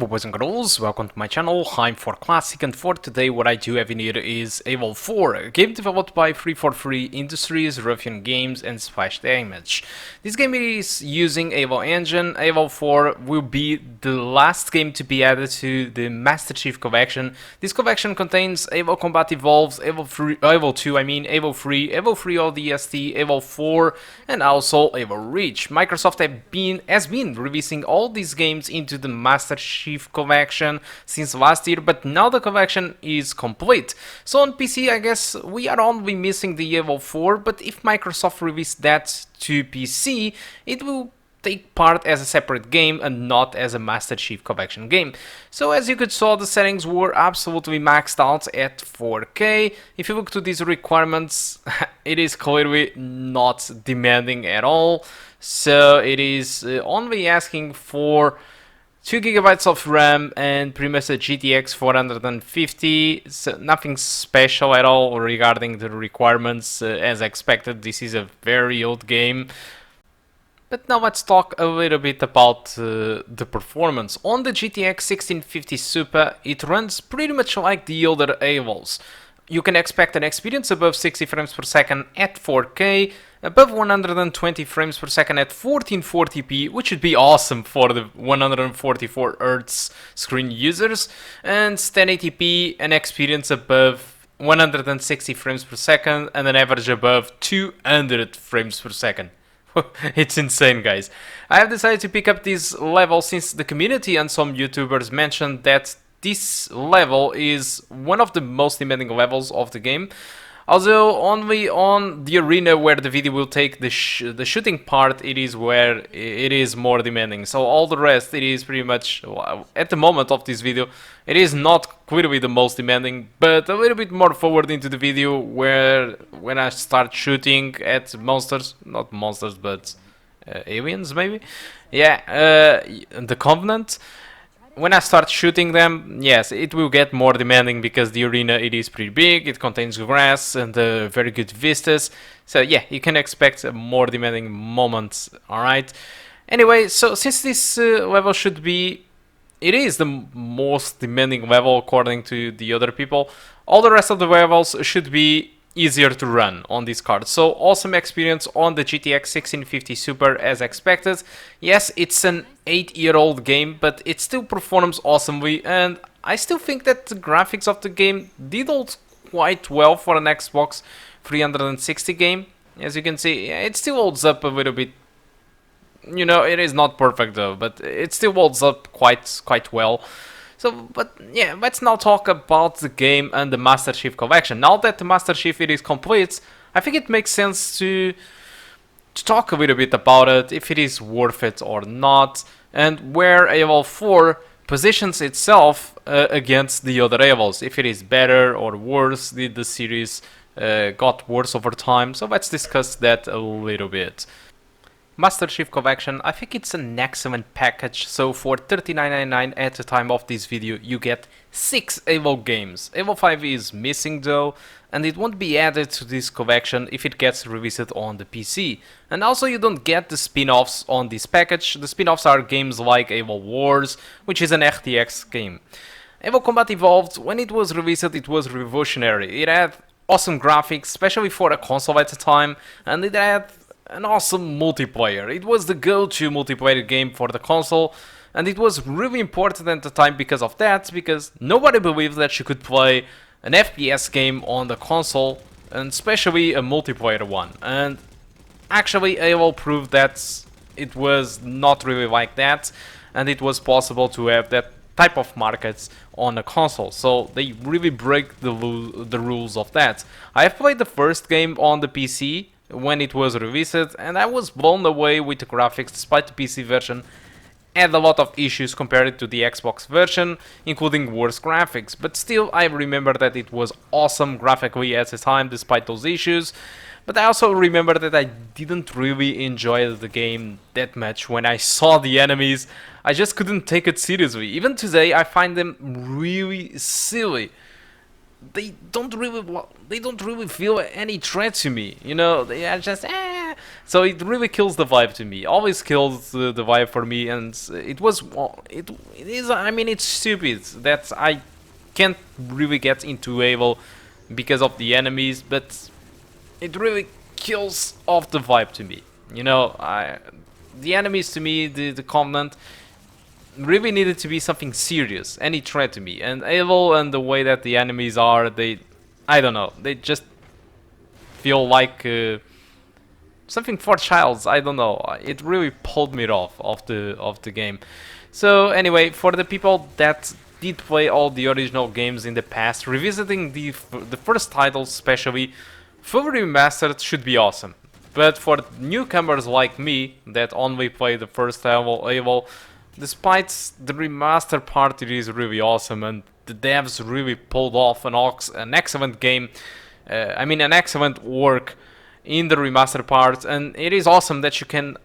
boys and girls, welcome to my channel. I'm for Classic, and for today what I do have in here is Evo 4, a game developed by 343 Industries, Ruffian Games and Splash Damage. This game is using Evo engine. Evo 4 will be the last game to be added to the Master Chief collection. This collection contains Evo Combat Evolves, Evo 2, Evo 3, Evo 3 ODST, Evo 4 and also Evo Reach. Microsoft has been releasing all these games into the Master Chief collection since last year, but now the collection is complete. So on PC, I guess we are only missing the Evo 4, but if Microsoft released that to PC, it will take part as a separate game and not as a Master Chief collection game. So as you could saw, the settings were absolutely maxed out at 4K. If you look to these requirements, it is clearly not demanding at all. So it is only asking for 2 GB of RAM and pretty much a GTX 450, so nothing special at all regarding the requirements. As expected, this is a very old game. But now let's talk a little bit about the performance. On the GTX 1650 Super, it runs pretty much like the older Evos. You can expect an experience above 60 frames per second at 4K, above 120 frames per second at 1440p, which would be awesome for the 144Hz screen users, and 1080p, an experience above 160 frames per second, and an average above 200 frames per second. It's insane, guys. I have decided to pick up this level since the community and some YouTubers mentioned that this level is one of the most demanding levels of the game. Although only on the arena where the video will take the shooting part, it is where it is more demanding. So all the rest, it is pretty much, at the moment of this video, it is not clearly the most demanding, but a little bit more forward into the video where when I start shooting at monsters, not monsters, but aliens maybe? Yeah, the Covenant. When I start shooting them, yes, it will get more demanding because the arena, it is pretty big, it contains grass and very good vistas. So yeah, you can expect a more demanding moments, alright? Anyway, so since this level should be, it is the most demanding level according to the other people, all the rest of the levels should be easier to run on this card. So awesome experience on the GTX 1650 Super as expected. Yes, it's an 8-year-old game, but it still performs awesomely, and I still think that the graphics of the game did hold quite well for an Xbox 360 game. As you can see, yeah, it still holds up a little bit. You know, it is not perfect though, but it still holds up quite well. So, but yeah, let's now talk about the game and the Master Chief collection. Now that the Master Chief it is complete, I think it makes sense to talk a little bit about it, if it is worth it or not, and where Evo 4 positions itself against the other Evos, if it is better or worse, did the series got worse over time. So let's discuss that a little bit. Master Chief Collection, I think it's an excellent package. So for $39.99 at the time of this video, you get 6 Evo games. Evo 5 is missing though, and it won't be added to this collection if it gets released on the PC. And also you don't get the spin-offs on this package. The spin-offs are games like Evo Wars, which is an RTX game. Evo Combat Evolved, when it was released, it was revolutionary. It had awesome graphics, especially for a console at the time, and it had an awesome multiplayer. It was the go-to multiplayer game for the console, and it was really important at the time because of that, because nobody believed that you could play an FPS game on the console, and especially a multiplayer one. And actually Evo proved that it was not really like that, and it was possible to have that type of markets on a console. So they really break the rules of that. I have played the first game on the PC when it was released, and I was blown away with the graphics, despite the PC version had a lot of issues compared to the Xbox version, including worse graphics, but still I remember that it was awesome graphically at the time despite those issues. But I also remember that I didn't really enjoy the game that much. When I saw the enemies, I just couldn't take it seriously. Even today I find them really silly. They don't really feel any threat to me, you know. They are just So it really kills the vibe to me. Always kills the vibe for me, and it was, well, it is. I mean, it's stupid that I can't really get into Able because of the enemies, but it really kills off the vibe to me. You know, the enemies to me, the Covenant, really needed to be something serious, any threat to me. And Able and the way that the enemies are, I don't know, they just feel like something for childs. I don't know. It really pulled me off the game. So anyway, for the people that did play all the original games in the past, revisiting the first titles, especially fully remastered, should be awesome. But for newcomers like me that only play the first Able, despite the remaster part, it is really awesome, and the devs really pulled off an excellent game. I mean, an excellent work in the remaster part, and it is awesome that you can,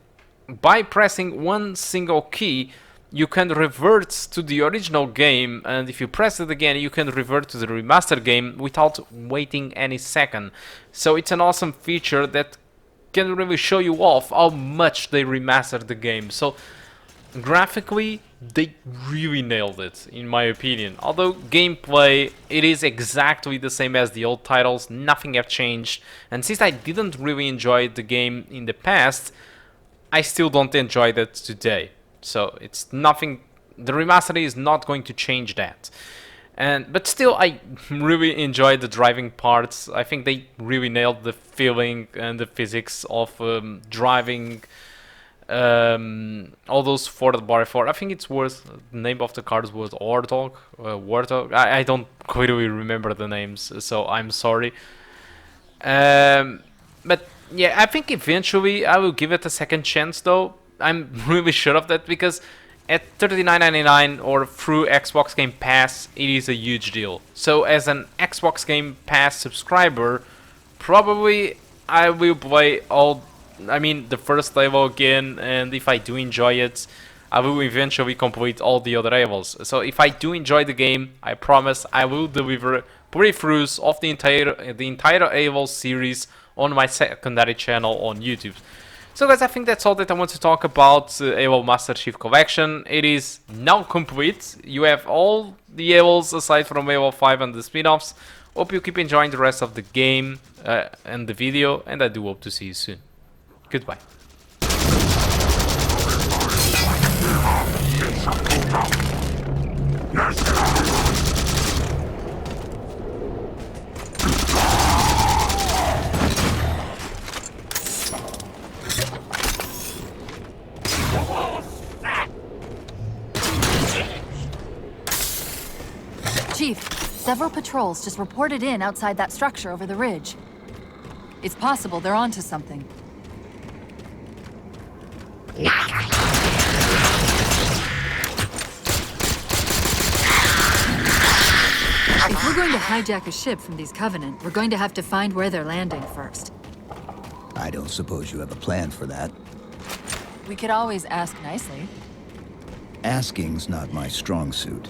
by pressing one single key, you can revert to the original game, and if you press it again, you can revert to the remaster game without waiting any second. So it's an awesome feature that can really show you off how much they remastered the game. So graphically, they really nailed it, in my opinion. Although gameplay, it is exactly the same as the old titles, nothing have changed. And since I didn't really enjoy the game in the past, I still don't enjoy that today. So it's nothing, the remaster is not going to change that. But still, I really enjoyed the driving parts. I think they really nailed the feeling and the physics of driving all those Ford by Ford. I think it's worth, the name of the cars was Warthog. I don't clearly remember the names, so I'm sorry. But yeah, I think eventually I will give it a second chance, though. I'm really sure of that, because at $39.99 or through Xbox Game Pass, it is a huge deal. So as an Xbox Game Pass subscriber, probably I will play the first level again, and if I do enjoy it, I will eventually complete all the other levels. So if I do enjoy the game, I promise I will deliver playthroughs of the entire Able series on my secondary channel on YouTube. So guys, I think that's all that I want to talk about Able Master Chief Collection. It is now complete. You have all the Ables aside from Able 5 and the spin-offs. Hope you keep enjoying the rest of the game and the video, and I do hope to see you soon. Goodbye. Chief, several patrols just reported in outside that structure over the ridge. It's possible they're onto something. If we're going to hijack a ship from these Covenant, we're going to have to find where they're landing first. I don't suppose you have a plan for that. We could always ask nicely. Asking's not my strong suit.